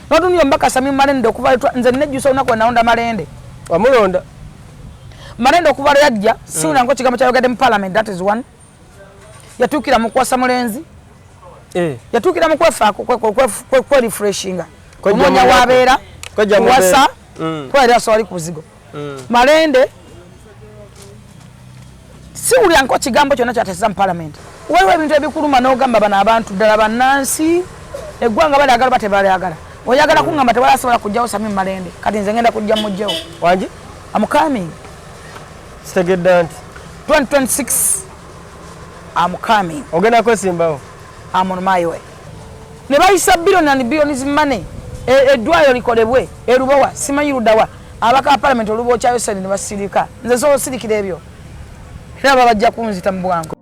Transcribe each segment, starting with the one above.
N'otunyo mbaka Sami Malende okuva nze nejjusa onako naonda Malende. Wamulonda. Malende okuva yajja siuna ngo kigambo kyayogedde mu parliament, that is one. Yatukira mu kwasa mulenzi. Yatukira mu kwefaako kwe refreshinga. Ononya wabeera. Wasa. Kwa era swali ku buzigo. Malende siuli anko kigambo kyonna kyatesa mu parliament. Wewe ebintu ebikuluma n'ogamba bana abantu ddala bannansi eggwanga bali agala bate bali agala. Oyagala kungamba tewala asobola kujjawo Sami Malende. Kati nze ngenda kujja mujjawo. Wanji? I'm coming. Stegedde nti 2026 I'm coming. Ogenda kwesimbawo. I'm on my way. Ne bayisa billion and billions money. Eddwaliro likolebwe erubowa simanyi luddawa abaka parliament olubo kyayo sene ne basirika nze so sirikira ebyo era babajja kunzita mu bwangu.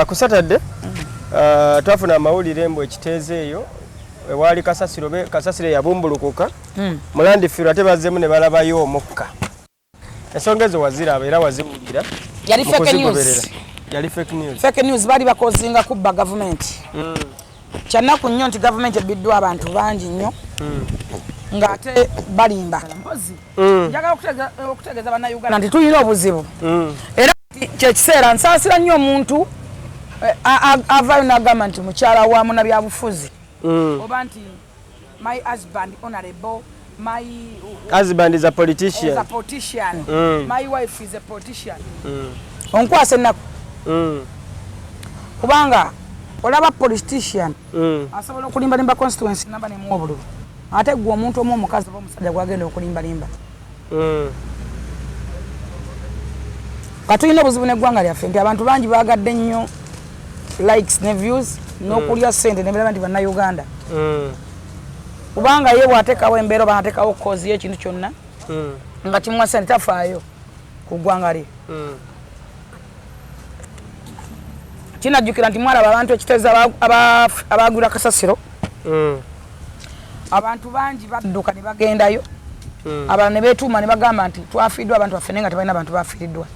Ku Saturday twafuna amawulire mbu ekiteeze eyo wali kasasiro yabumbulukuka mulandifiro ate bazzemu ne balabayo omukka. Ensonga ezo waziraba era waziwulira. Yali fake news. Yali fake news. Fake news bali bakozinga kubba government. Kyanaku nnyo nti government ebiddwa abantu bangi nnyo. Ngate balimba. Njagala okutegeeza bannayuganda nti tulina obuzibu. Era kyekiseera nsaasira nnyo omuntu avaayo n'agamba nti mukyala wa munnabyabufuzi. Oba nti my husband honorable. My husband is a politician. My wife is a politician. Onkwase naku. Kubanga olaba politician asobola okulimba constituency namba ne mwobulu. Ate gwe omuntu omu omukazi oba omusajja gwagenda okulimba. Katulina obuzibu n'eggwanga lyaffe nti abantu bangi baagadde nnyo likes ne views n'okulya ssente ne balaba nti bannayuganda. Kubanga ye bw'ateekawo embeera oba ateekawo kozi y'ekintu kyonna nga kimuwasa nti tafaayo ku ggwanga lye. Kinajjukira nti mwalaba abantu ekiteeza abaagula kasasiro. Abantu bangi badduka ne bagendayo. Abalala ne beetuuma ne bagamba nti twafiiddwa abantu baffe naye nga tebalina bantu baafiiriddwa.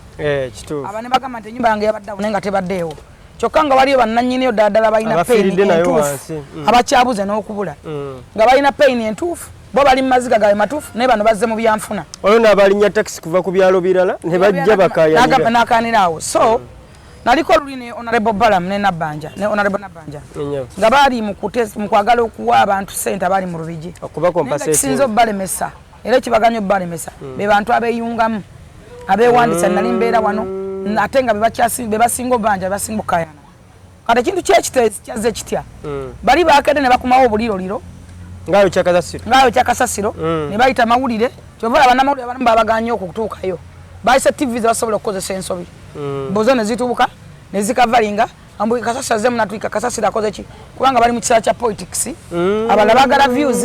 Aba ne bagamba nti ennyumba yange yabaddewo naye nga tebaddeewo. Kyokka nga waliyo bannannyiniyo ddala balina peyini entuufu abakyabuze n'okubula nga balina peyini entuufu bo bali mu maziga gaabwe matuufu naye bano bazze mu byanfuna. Olwo n'abalinnya takisi kuva ku byalo birala ne bajja bakayanira. N'akaaniraawo. So naliko luli ne Honorable Balaam ne Nabbanja nga baali mu kwagala okuwa abantu ssente abali mu Rubiji. Kisinza obbalemesa era ekibaganya obbalemesa be bantu abeeyungamu abeewandisa nali mbeera wano ate nga be basinga obanja basinga okukayana. Kati ekintu kyazze kitya bali bakedde ne bakumawo obuliroliro ngaayo kyakasasiro ne bayita mawulire kyova abannamawulire abamu babaganya okutuukayo bayise TV ze basobola okukozesa ensobi bozo ne zitubuka ne zikavalinga ambu kasasiro zemu natwika kasasiro akoze ki kubanga bali mu kiseera kya politics abalala baagala views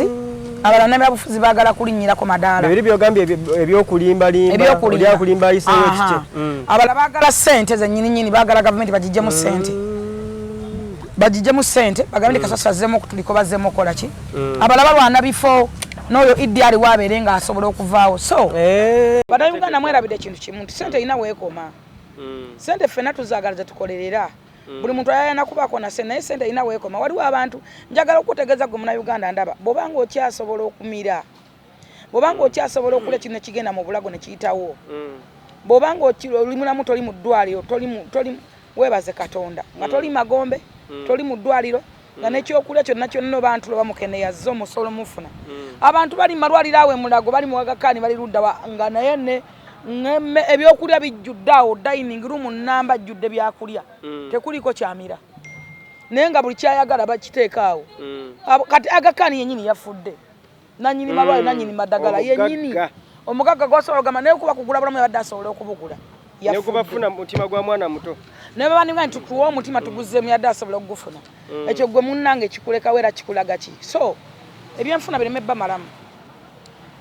abalala n'ebyabufuzi baagala kulinnyirako madaala. Ebiri byogambye ebyokulimbalimba olyakulimba ayiseeyo kike. Abalala baagala ssente zennyininyini baagala gavumenti bagijjemu ssente. Bagijjemu ssente bagambe kasasiro azzemu okutuliko bazzemu okola ki. Abalala balwana bifo n'oyo Idi ali waabeere nga asobola okuvaawo. So bannayuganda mwerabidde ekintu kimu nti ssente erina weekoma. Ssente ffenna tuzaagala zetukolerera. Buli muntu ayana kubaako na ssente naye ssente erina weekoma. Waliwo abantu njagala okutegeeza gwe munnayuganda ndaba bw'obanga okyasobola okumira bw'obanga okyasobola okulya kino kigenda mu bulago ne kiyitawo bw'obanga oli mulamu toli mu ddwaliro toli weebaze Katonda nga toli magombe toli mu ddwaliro nga n'ekyokulya kyonna kyonna bantu lwe bamukeneya zzo omusolo mufuna. Abantu bali mu malwaliro awo emulago bali mu Wagakaani bali ludda nga naye ne ebyokulya bijjudde awo dining room namba jjudde byakulya tekuliko kyamira naye nga buli kyayagala bakiteeka awo. Kati Agakaani yennyini yafudde nannyini malwaliro nannyini madagala yennyini omugagga gwasobola ogamba naye kuba kugula bulamu yabadde asobola okubugula nekubafuna mutima gwa mwana muto naye babandiga nti tukuwa omutima tuguzeemu yadde asobola okugufuna. Ekyo gwe munnange kikulekawo era kikulaga ki. So ebyenfuna bireme bba malamu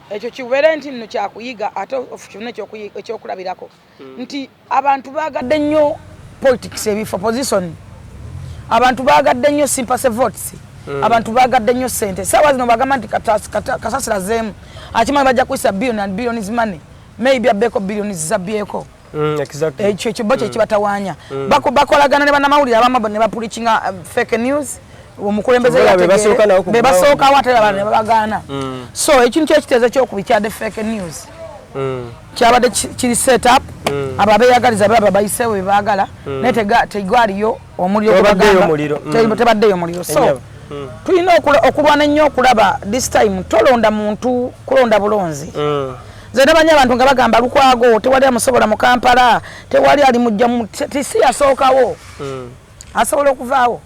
ekyo kibeere nti nno kyakuyiga ate kyonna ekyokulabirako nti abantu baagadde nnyo politics ebifo position abantu baagadde nnyo sympathy votes abantu baagadde nnyo ssente saawa zino bagamba nti kasasira zeemu akimanyi bajja kuyisa billion and billions money maybe abbeeko billions zabbyeko Exactly. Ekyo kiboche kibatawanya. Bakolagana ne banamawulira abamu ne bapulichinga fake news. Omukulembeze bebasooka watera bane babagana. So ekintu kyekiteeza ky'okubikyadde fake news. Kyabadde kiri set up ababeyagaliza baba bayisewo bebagala naye tegwaliyo omuliro gwabagamba tebaddeyo omuliro. So tulina okulwana ennyo okulaba this time tolonda muntu kulonda bulonzi. Nze nabanya abantu nga bagamba Lukwago tewali amusobola mu Kampala tewali ali mujja mu tisi yasookawo asobola okuvaawo.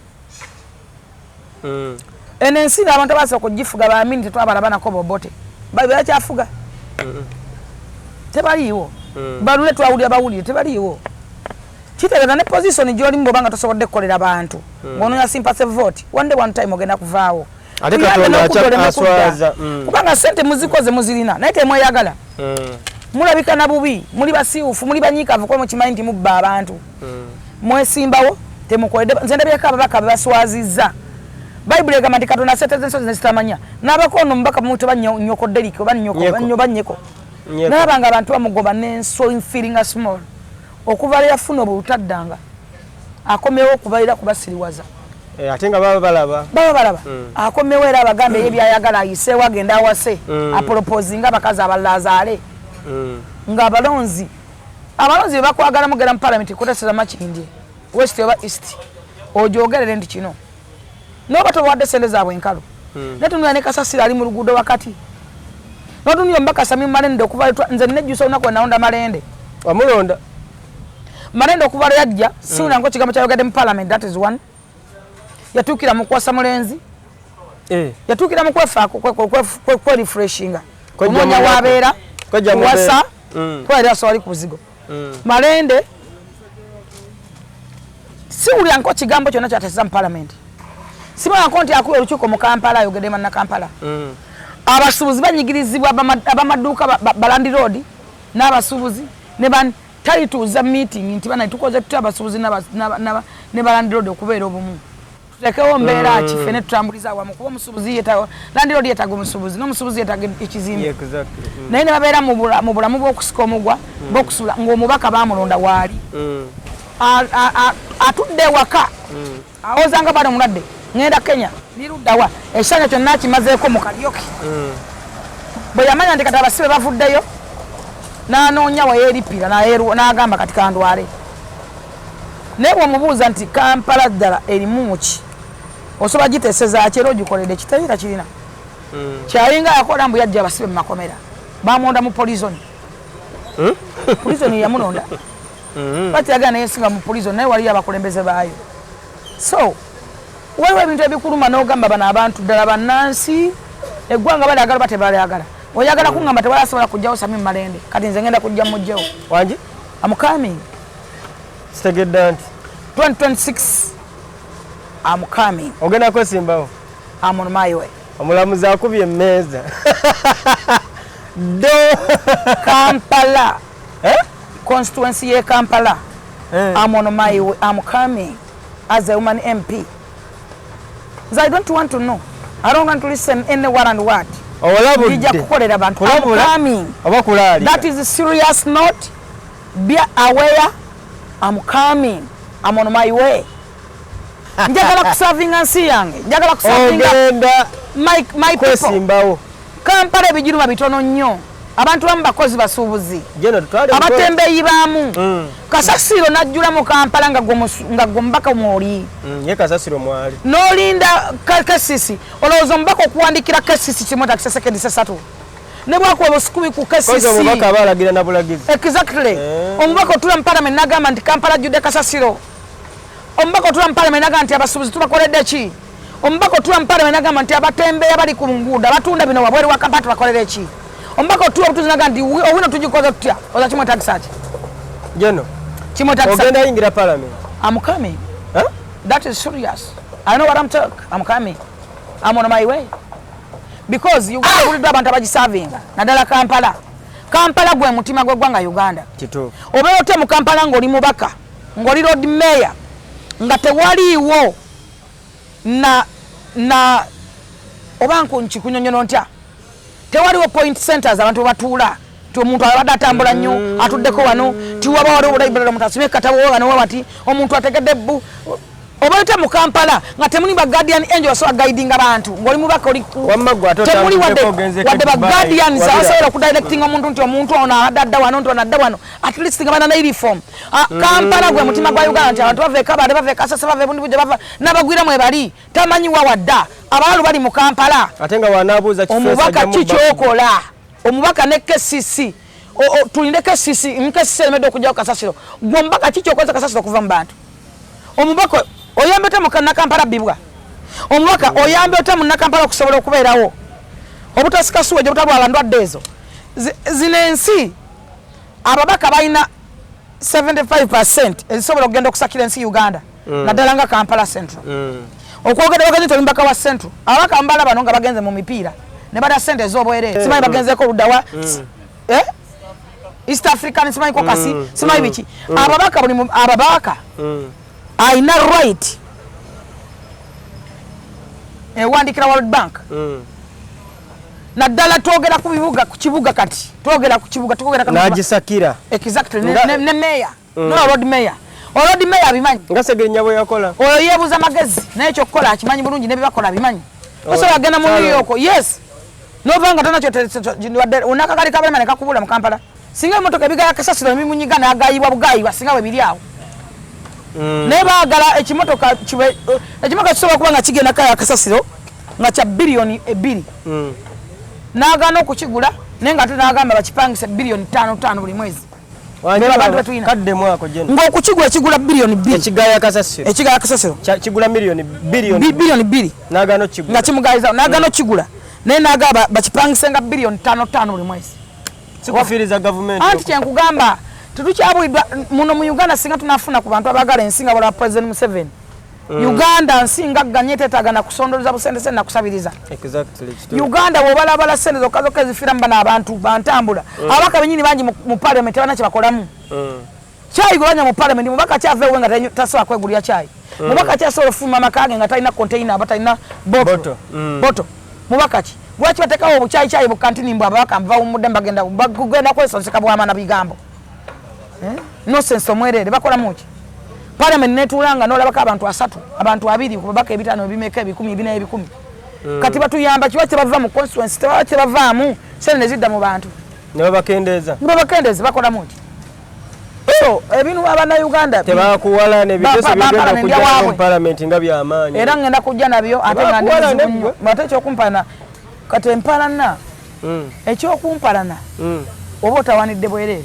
Enensi abantu abasobola okugifuga baamini tetwabalabako bobote bakyafuga tebaliiwo balule twawulira bawulire tebaliiwo kitegeeza ne position gy'olimu bw'obanga tosobodde kukolera bantu ng'onoonya sympathy vote one time ogenda kuvaawo ate Katonda aswaza kubanga sente muzikoze muzirina naye temweyagala mulabika na bubi muli basiufu muli banyiikavu kuba mukimanyi nti mubba abantu mwesimbawo temukoledde nze ndabyeko ababaka baswazizza Bible egamba nti Katonda aseeteza ensozi nezitamanya n'abakono mubaka muto bannyokodde liko banyeko n'abanga abantu bamugoba n'enso feeling small okuva yafuna obutaddanga akomewo okubalira kubasiriwaza ate nga baba balaba akomewo era abagambe ebyayagala ayiseewo agenda awase apolopozinga abakazi abalala azaale nga abalonzi bebakwagala mugera mu palamenti kuteseza makindye west oba east ojogerere nti kino noba towadde sente zaabwe enkalu netunula ne Kasasiro ali mu luguudo wakati notunula mbaka Sami Malende okuva nze nejjusa olunaku wenalonda Malende wamulonda Malende okuva lwe yajja siwulanako kigambo kyayogadde mu parliament that is one yatuukira mu kuwasa mulenzi yatuukira mu kwefaako kwerefreshinga onoonya wabeera kuwasa twalira sowali ku buzigo Malende siwulanako kigambo kyonna kyatesa mu parliament simanako nti akuwa olukiiko mu Kampala ayogedde manna Kampala abasuubuzi banyigirizibwa abamaduuka balandi road n'abasuubuzi ne talituuza meeting nti bana tukoze tutya abasuubuzi ne balandi road okubeera obumu tutekewo mbeera ki ffene tutambuliza awamu kuba omusuubuzi yeetaga landi road yeetaga omusuubuzi n'omusuubuzi yeetaga ekizimbe naye ne babeera mu bulamu bw'okusika omugwa bw'okusula ng'omubaka baamulonda waali atudde ewaka awozanga bali omulwadde ngenda Kenya niruddawa ekisanja kyonna kimazeeko mu Kalyoki bwe yamanya nti kati abasibe bavuddeyo n'anoonya weyeeripira n'agamba kati kandwale naye bw'omubuuza nti Kampala ddala erimu ki osobola giteeseza ki era ogikoledde kiteera kirina kyalinga yakola mbu yajja abasibe mu makomera bamulonda mu polizoni polizoni yamunonda batiyagala naye singa mu polizoni naye waliyo abakulembeze baayo so waliwo ebintu ebikuluma n'ogamba bano abantu ddala bannansi eggwanga balyagala oba tebalyagala oyagala kuŋŋamba tewali asobola kujjawo Sami Malende kati nze ngenda kujja mujjewo wangi I'm coming sitegedde nti 2026 I'm coming ogenda kwesimbawo I'm on my way omulamuzi akubye emmeeza do Kampala constituency ye Kampala I'm on my way I'm coming as a woman MP. I don't want to know. I don't want to listen anyone and what. I'm coming. That is a serious note. Be aware. I'm coming. I'm on my way. Njagala kuserving ansi yange. Njagala kuserving my people. Kampala ebijiruma bitono nnyo. Abantu bamu bakozi basuubuzi abatembeeyi baamu Kasasiro najjula mu Kampala nga gombaka mwoli ye Kasasiro mwali n'olinda Kasisi olowooza omubaka okuwandikira Kasisi kimu takisesekendi sesatu ne bwakuba obusukubi ku Kasisi omubaka abalagira na bulagizi exactly omubaka otula mu parliament n'agamba nti Kampala ajjudde Kasasiro omubaka otula mu parliament n'agamba nti abasuubuzi tubakoledde ki omubaka otula mu parliament n'agamba nti abatembeeyi abali ku nguudo abatunda bino wabweru wa Kampala tubakolere ki ombako tuwa butuzinaga ndi obino tujikoza tutya oza chimo takisaje jeno chimo takisaje ogenda ingira parliament I'm coming that is serious I know what I'm talking I'm coming I'm on my way because you got to do abantu abagiserving nadala Kampala gwe mutima gwe gwanga Uganda kito obeote mu Kampala ngoli mubaka ngoli road mayor nga tewaliwo na obanko nchikunyonyono ntya tewaliwo point centers abantu batuula omuntu abadde atambula nnyo atuddeko wano tiwaba waliwo obulayibulala mutasime katabo wano wati omuntu ategedde bbu obayita mu Kampala nga temuli ba guardian angel so guiding abantu ngoli mubaka oli temuli wadde ba guardian sawasobola okudirecting omuntu nti omuntu ono adda wano nti ono adda wano at least nga bana na uniform Kampala gwe mutima gwa Uganda nti abantu baveka bade baveka sasa bave bundi buje bava nabagwira mwe bali tamanyi wa wadda abalu bali mu Kampala ate nga wanabuuza omubaka kichokola omubaka ne KCC tulinde KCC nkese emedo okujja Kasasiro gwe mbaka kichokoza Kasasiro kuva mu bantu omubaka oyambe ota mu Kampala bibwa omubaka oyambe ota mu Kampala okusobola okubeerawo obutasikaasuwe gye butabwala ndwadde ezo zinensi ababaka balina 75% ezisobola okugenda okusakira ensi Uganda naddala nga Kampala Central okwogera bagenze nti olimbaka wa Central ababaka mbala bano nga bagenze mu mipiira ne bada sente ez'obwereere simanyi bagenzeko oluddawa East African simanyi kokasi simanyi biki ababaka buli ababaka aina right ewandikira World Bank naddala twogera ku bibuga ku kibuga kati twogera ku kibuga twogera kati nagisakira exactly ne mayor no road mayor abimanyi ngasegenya bwe yakola oyo yebuza magezi n'ekyo kukola akimanyi bulungi ne bibakola abimanyi osobola agenda mu New York yes novanga tona kyo unakagali kabale mane kakubula mu Kampala singa emotoka ebigaya Kasasiro mimunyiga n'agayibwa bugayibwa singa we biri awo ne baagala ekimotoka kibe ekimotoka kisobola kuba nga kigenda kaya Kasasiro nga kya billion 2 naagana okukigula naye nga tunagamba bakipangise billion 5 buli mwezi kadde mwako jeno ng'okukigula kigula billion 2 ekigaya Kasasiro kigula billion 2 naagana okigula nga kimugayiza naagana okigula naye naagaba bakipangise nga billion 5 buli mwezi sikufiriza government anti kyenkugamba tetukyabulidwa muno mu Uganda singa tunafuna ku bantu abagala ensinga bala President Museveni Uganda nsinga ganye tetagana kusondoleza busente na kusabiriza exactly Uganda wobalabala sente zokazoka zifira mbana abantu bantambula abaka benyini bangi mu parliament bana kibakolamu chai gulanya mu parliament mubaka kyave wenga tasoa kwegulya chai mubaka kyasola fuma makage nga talina container abatalina boto mubaka ki gwachi batekawo obuchai bu kantini mbwa abaka mva mudemba genda kwesonseka bwa mana bigambo no sense omwerere bakola muki parliament netulanga nolabaka abantu 3 abantu 2 kubabaka ebitano bimeka 10 bina 10 kati batuyamba kiwache bava mu constituency tawache bavamu sene zidda mu bantu ne babakendeza bakola muki so ebinu abana Uganda tebakuwala ne biteso bigenda kujja mu parliament nga bya amaanyi era ngenda kujja nabyo ate ngandi matecho okumpana kati empalana ekyo okumpalana oba otawanidde bwerere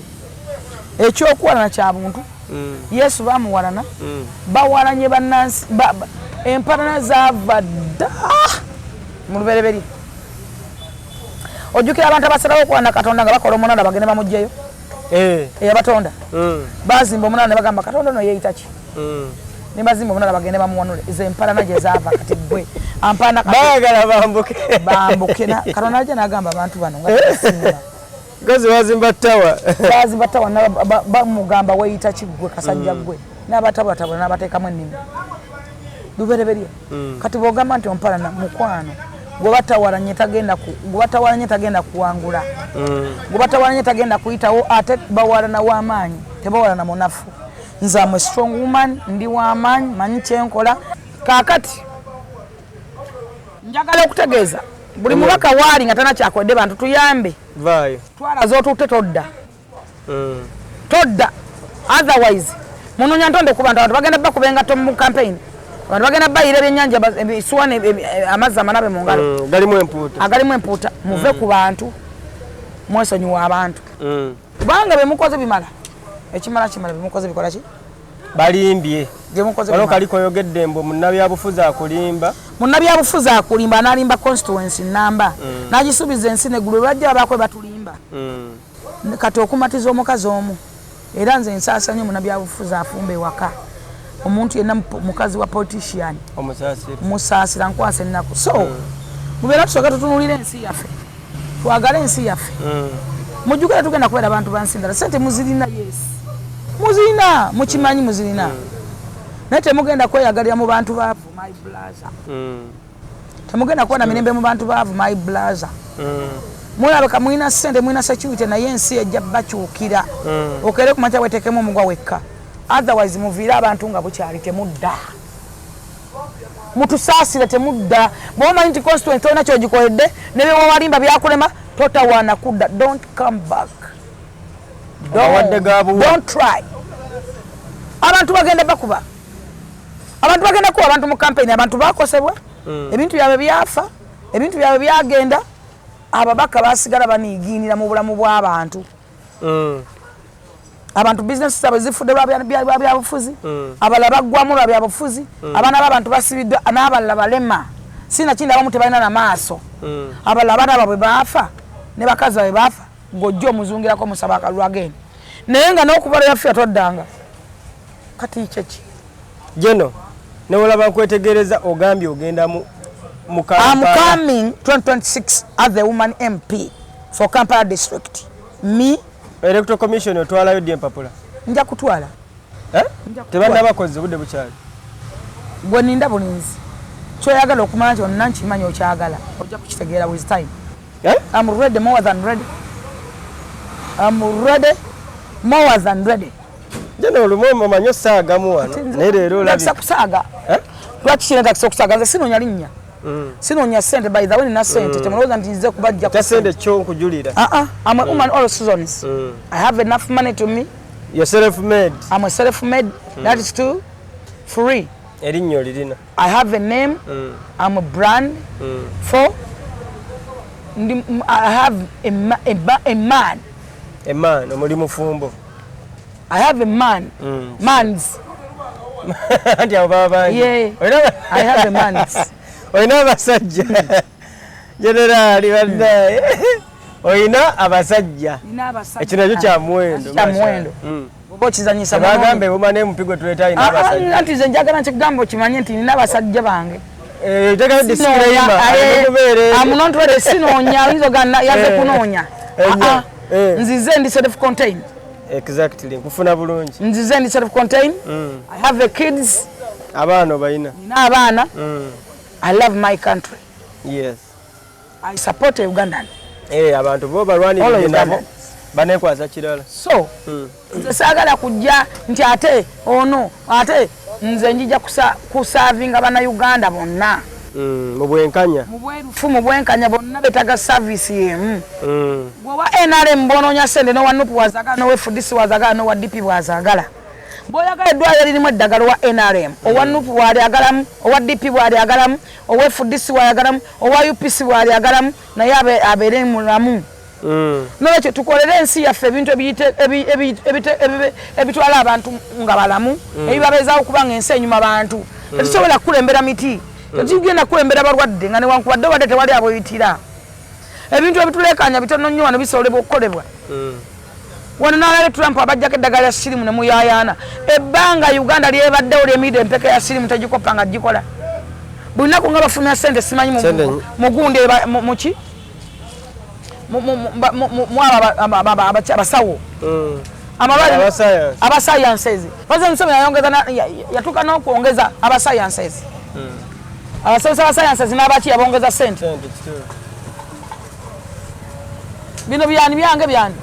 ekyo okuwalana kya buntu Yesu bamuwalana bawalanye bannansi empalana zavadda mu lubereberi ojjukira abantu abasalawo okwana Katonda nga bakola omunanda bagende bamugjeyo eyabatonda bazimba omunanda ne bagamba Katonda no yeeyita ki ne bazimba omunanda bagende bamuwanule ezo empalana gye zaava kati gwe ampana baagala bambuke Katonda ajja n'agamba abantu bano nga tasinga Gazi wazimba tawa bamugamba weyita kigwe kasajja gwe n'abatabatabula n'abateekamu ennimi lubereberye kati bw'ogamba nti ompalana mukwano gwe batawalanye tagenda kuwangula gwe batawalanye tagenda kuyitawo ate bawalana w'amaanyi tebawalana munafu nze amwe strong woman ndi w'amaanyi manyi kyenkola kaakati njagala okutegeeza buli mubaka waali nga tana kyakodde bantu tuyambe vayo twalaze otute todda otherwise munonya ntonde ku bantu bagenda bakuba engato mu campaign abantu bagenda bayira ebyennyanja ebisuwane amazzi amanabe mu ngalo agalimu empuuta muve ku bantu mwesonyiwa abantu kubanga bemukoze bimala ekimala bemukoze bikola ki balimbye wano kaliko yogedde mbu munnabyabufuzi akulimba analimba constituency namba n'agisubiza ensi neggulu bajja bakwe batulimba kati okumatiza omukazi omu era nze nsaasanyo munnabyabufuzi afumba ewaka omuntu yenna mukazi wa politician musaasira nkwasa ennaku so mubeera tusooka tutunulira ensi yaffe twagala ensi yaffe mujjukira tugenda kubeera abantu bansindala sente muzirina muzirina mukimanyi muzirina naye temugenda kweyagalira mu bantu baavu my blaza temugenda kuba na mirembe mu bantu baavu my blaza mulabeka mulina ssente mulina security naye ensi ejja bakyukira okere ku makya wetekemu omugwa wekka otherwise muviire abantu nga bukyali temudda mutusaasire temudda bwomanyi nti constituent olina kyogikoledde nebyewawalimba byakulema totawaana kudda don't come back don't try abantu bagenda bakuba abantu mu campaign abantu bakosebwa ebintu byabwe byafa ebintu byabwe byagenda ababaka basigala baniginira mu bulamu bw'abantu abantu business zaabwe zifudde lwabyabufuzi abalala baggwamu lwabyabufuzi abaana b'abantu basibiddwa n'abalala balema sinakindi abamu tebalina na maaso abalala abaana baabwe baafa ne bakazi baabwe baafa ng'ojja omuzungirako musaba akalulu agenda naye nga n'okubala yaffe yatoddanga kati kyeki Jeno newolaba nkwetegereza ogambye ogenda mu I'm coming 2026 as the woman MP for Kampala district. Me Electoral Commission otwalayo die Mpapula. Nja kutwala. Tebanda bakoze budde bukyali. Gwe ninda bulinzi. Kyoyagala okumanya nti onna nkimanyi okyagala. Ojja kukitegeera with time. I'm ready more than ready. I'm ready more than ready. Jeno olumu omanyo saagamu wano. Ne leero olabi. Takisa kusaaga. Lwaki kino takisa kusaaga nze sinoonya linnya. Sinoonya sente by the way nina sente temulowooza nti nze kubajja ku sente kyo nkujulira. I'm a woman all seasons. I have enough money to me. You're self-made. I'm a self-made. That is too free. Erinyo lirina. I have a name. I'm a brand. For I have a man. A man, omuli mufumbo. I have a man. Mans. Yeah. I have a mans. Oina abasajja. Generali badde. Oina abasajja. Ekino kyo kya muwendo. Kya muwendo. Bobo kizanyisa bano. Bagambe bomane mupigo tuleta ina abasajja. Anti nze njagala nkigambo kimanye nti nina abasajja bange. Taka disclaimer. I'm not ready sinoonya nzo ganna yaze kunoonya. Nzize ndi self contained. Exactly. Kufuna bulungi. Nzize ndi self contained. I have the kids. Abaana bayina. Nina abaana. I love my country. Yes. I support Ugandan. Abantu bo balwani nabo banekwaza kirala. So, sagala kujja nti ate ono ate nze njija kusavinga bana Uganda bonna. Mu bwenkanya. Mu bwenkanya bonna betaga service yemu. Wa NRM bononya sende no wanupu wazagala no FDC wazagala no DP wazagala. Boyaga edwala lirimu eddagala wa NRM owanupu wali agalamu owa DP wali agalamu owa FDC wali agalamu owa UPC wali agalamu naye abere mulamu nolwekyo tukolere ensi yaffe ebintu ebitwala abantu nga balamu ebibabeezaawo kubanga ensi enyuma bantu tetusobola kukulembera miti tetugenda kukulembera balwadde nga newankubadde obadde tewali aboyitira ebintu ebitulekanya bitono nnyo wano bisobolebwa okukolebwa wano nalale Trump abajjako eddagala lya sirimu ne muyaayaana ebbanga Uganda lyebaddewo lyemidde empeka ya sirimu tegikopa nga gikola buli lunaku nga bafuna sente simanyi mugunde muki abasawo abasayanses baze musomi yatuuka n'okwongeza abasayanses abasomesa abasayanses n'abaki yabongeza sente bino byani byange byani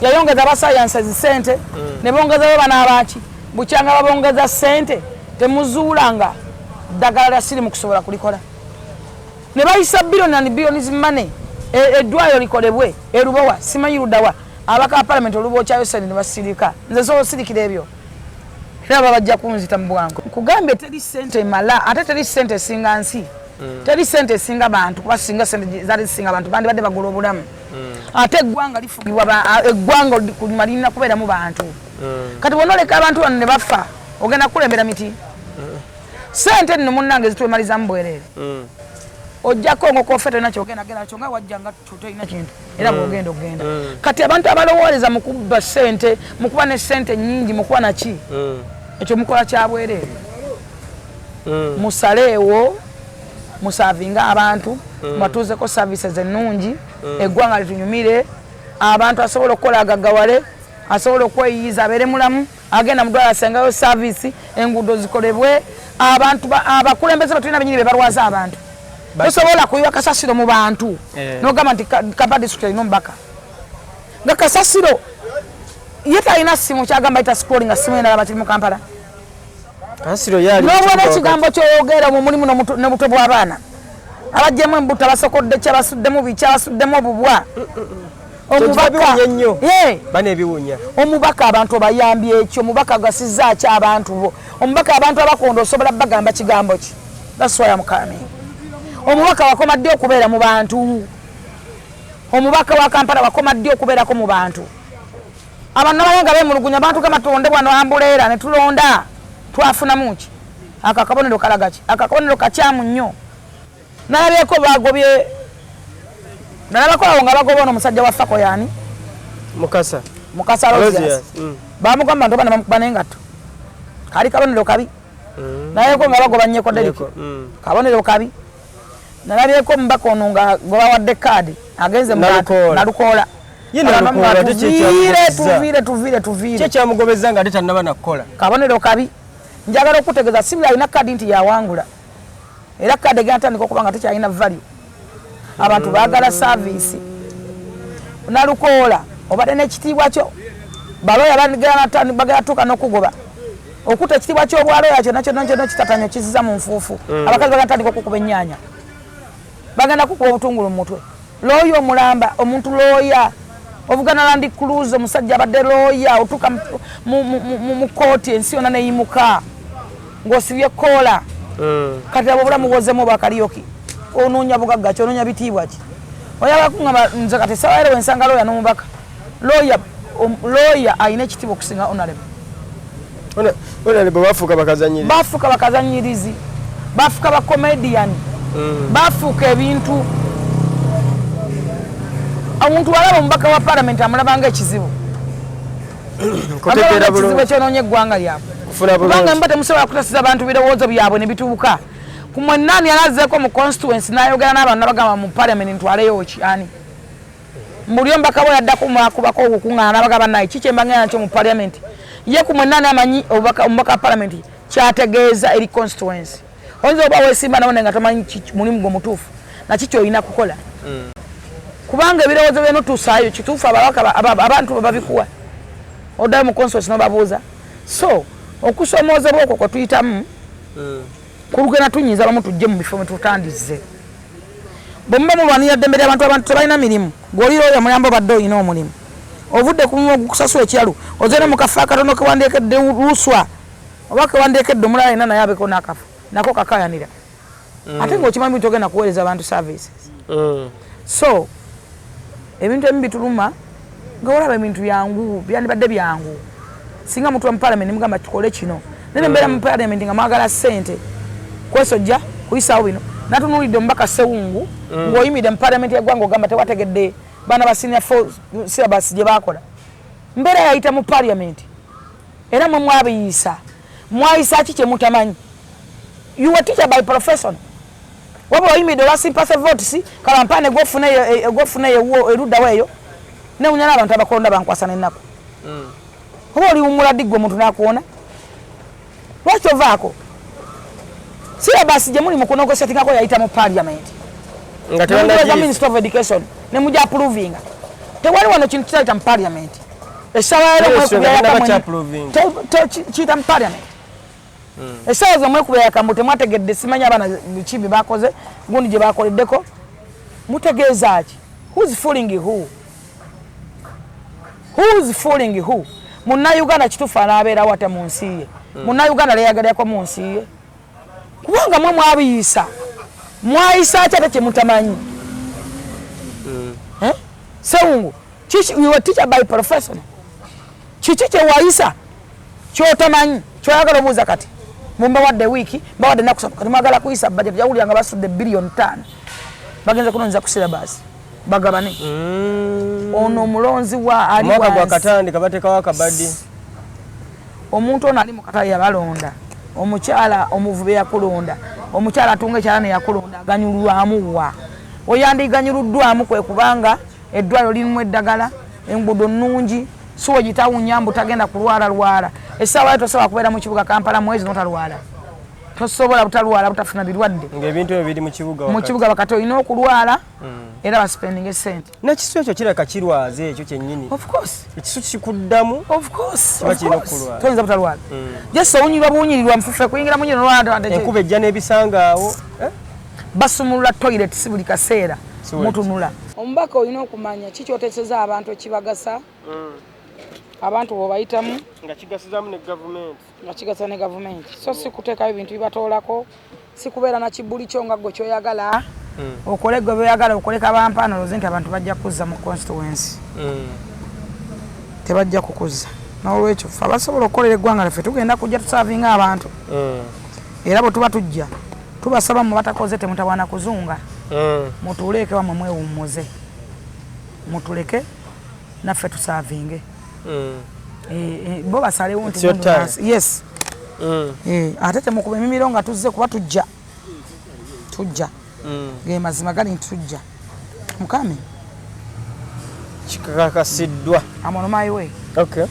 yayongeza abasayanses sente ne bongezayo bana abaki bukyanga babongeza sente temuzuulanga ddagala lya sirimu kusobola kulikola ne bayisa biliyoni zimane eddwaliro likolebwe erubowa simanyi luddawa abaka palamenti olubokyayo sente ne basirika nze so osirikira ebyo era babajja kunzita mu bwangu kugambye teri sente mala ate teri sente singa nsi teri sente singa bantu kuba singa sente zali singa bantu bandi badde bagula obulamu ate eggwanga lifugibwa eggwanga kulimalina kubeera mu bantu kati bonoleka abantu bano ne bafa ogenda kulembera miti sente nno munnange zitwemalizamu bwereere ojjako ng'okofe tolina kyogenda nakyo nga wajja nga tolina kintu era bwogenda okgenda kati abantu abalowooleza mu kubba sente mu kuba ne sente nnyingi mu kuba naki ekyo mukola kya bwereere musaleewo musaavinga abantu batuuzeko services ennungi eggwanga litunyumire abantu asobola okukola agaggawale asobola okweyiyiza abeere mulamu agenda mu ddwaliro asengayo service enguudo zikolebwe abantu abakulembeze batulina benyini be balwaza abantu tosobola kuyiwa kasasiro mu bantu nogamba nti Kampala district erina omubaka nga kasasiro ye talina simu kyagamba ita scrolling nga simu endala bakiri mu Kampala kasasiro yali n'obwona ekigambo kyoyogera mu mulimu n'obuto bw'abaana abajjemu embuto abasokodde kyabasuddemu bikyabasuddemu obubwa omubaka abantu bayambye ekyo omubaka gasizza ki abantu bo omubaka abantu abakonda osobola bagamba kigambo ki that's why I'm coming omubaka wakoma ddi okubeera mu bantu omubaka wa Kampala wakoma ddi okubeerako mu bantu abantu abayanga bemulugunya abantu kamatonde bwano ambuleera ne tulonda twafunamu ki akakabonero kalaga ki akakabonero kakyamu nnyo nalabyeko bagobye nalabako nga bagoba ono omusajja wa Fako yani Mukasa Rosias bamugamba nti bana n'engatto kali kabonero kabi nalabyeko nga bagoba nnyeko Derek kabonero kabi nalabyeko mbaka ono nga goba wadde kaadi agenze nalukoola tuvire kyamugobeza nga ate tannaba nakukola kabonero kabi njagala okutegeeza sibula alina kaadi nti yawangula era kaadi egenda tandika okuba nga tekyalina value abantu baagala service nalukoola obadde n'ekitiibwa kyo baloya bagenda tuuka n'okugoba okuta ekitiibwa ky'obwaloya kyonna kyonna kitatanyo kiziza mu nfuufu abakazi bagenda tandika okukuba ennyaanya bagenda kukuba obutungulu mu mutwe looya omulamba omuntu looya Ovugana Land Cruise omusajja abadde looya otuuka mu kooti ensi yonna neyimuka ng'osibye koola kati abo bulamu bwozemu bakaliyoki onoonya bugagga ki onoonya bitiibwa ki oyagala kuŋŋamba nze kati sawaire wensanga looya n'omubaka looya alina ekitiibwa okusinga Honorable bafuuka bakazanyirizi bafuuka bakomediyani bafuuka ebintu omuntu walaba omubaka wa Parliament amulabanga ekizibu ekizibu ekyonoonya eggwanga lyabwe kubanga mba temusobola kutasiza abantu birowoozo byabwe ne bituuka ku mwennaani yalazeeko mu constituency n'ayogera n'abantu nabagamba mu Parliament ntwaleyo ki ani mbuli omubaka bwe yaddaku mwakubako okukuŋŋaana nabagamba naye ki kyembagenda nakyo mu Parliament ye ku mwennaani amanyi omubaka wa Parliament kyategeeza eri constituency oyinza oba weesimba nawone nga tomanyi mulimu gwe mutuufu naki kyolina kukola kubanga ebirowoozo bye notuusaayo kituufu abantu babikuwa oddayo mu constituency nobabuuza so okusomoozebwa okwo kwe tuyitamu kulugenda tunyiza bamu tujje mu bifo mwe tutandize bwe muba mulwanira ddembe ly'abantu abantu tebalina mirimu gw'olira oyo muyamba obadde olina omulimu ovudde kusasula ekyalu ozere mu kafo akatono kewandiikedde luswa oba kewandiikedde omulala alina naye abeko n'akafo nako kakayanira ate ng'okimanyi togenda kuweereza abantu services so ebintu ebimu bituluma nga olaba ebintu byangu byandibadde byangu singa mutu wa mu Parliament mugamba tukole kino nene mbeera mu Parliament nga mwagala ssente kwesojja kuyisaawo bino natunuulidde omubaka Sewungu ng'oyimidde mu Parliament y'eggwanga ogamba tewategedde baana ba senior syllabus gye baakola mbeera yayita mu Parliament era mwe mwabiyisa mwayisa ki kye mutamanyi you were teacher by profession waba oyimidde olwa sympathy votes kalampane gwofuneyo eruddawo eyo newunya n'abantu abakolonda bankwasa n'ennaku oba oliwumula diggwe omuntu n'akuwona lwaki ovaako syllabus gye muli mu kunegotiatingako yayita mu Parliament nga Minister of Education ne mujja approvinga tewali wano kintu kitayita mu Parliament essaawa kiyita mu Parliament essaawa zomwekuba yakambu temwategedde simanyi abaana kibi bakoze gundi gye bakoleddeko mutegeeza ki who's fooling who Munnayuganda kituufu anaabeerawo ate mu nsi ye Munnayuganda leyagalako mu nsi ye kubanga mwe mwabiyisa mwayisa ki ate kye mutamanyi Sewungu you were teacher by profession kiki kye wayisa kyotamanyi kyoyagala obuuza kati mumbawadde wiiki mbawadde ennaku ssatu kati mwagala kuyisa budget jawulira nga basudde billion 5 bagenze kunonyeza ku syllabus bagabane ono omulonzi wa ali mwaka gwa katandika bateekawo akabaddi omuntu ono ali mu katale yabalonda omukyala omuvubi yakulonda omukyala atunga ekyalane yakulonda aganyulwamu wa oyandiganyuluddwamu kwe kubanga eddwaliro lirimu eddagala enguudo nnungi siwe gitawunya mbu tagenda kulwala essaawa yo tosobola kubeera mu kibuga Kampala mwezi notalwala tosobola butalwala butafuna birwadde ng'ebintu ebyo biri mu kibuga mu kibuga bakati olina okulwala era basipendinga essente n'ekisu ekyo kiraka kirwaze ekyo kyennyini of course ekisu kikuddamu of course kiba kirina okulwala toyinza butalwala jesse owunyirwa buwunyirirwa mufufe kuyingira munyino nolwala enkuba ejja n'ebisanga awo basumulula toilet si buli kaseera mutunula omubaka olina okumanya kikyoteeseza abantu ekibagasa abantu bwebayitamu nga kigasizamu ne gavumenti nga kigasa ne gavumenti so si kuteekayo ebintu bibatoolako si kubeera na kibuli kyo nga gwe kyoyagala okole gwe byoyagala okoleka bampana olowooza nti abantu bajja kuzza mu constituency tebajja kukuza n'olwekyo fe abasobola okukolera eggwanga laffe tugenda kujja tusaavinga abantu era bwe tuba tujja tubasaba mu batakoze temutawana kuzunga mutuuleke wamwe mwewummuze mutuleke naffe tusaavinge bo basalewo nti yes ate temukuba emimiro nga tuzze kuba tujja ge mazima gali nti tujja mukame kikakasiddwa I'm on my way. Okay.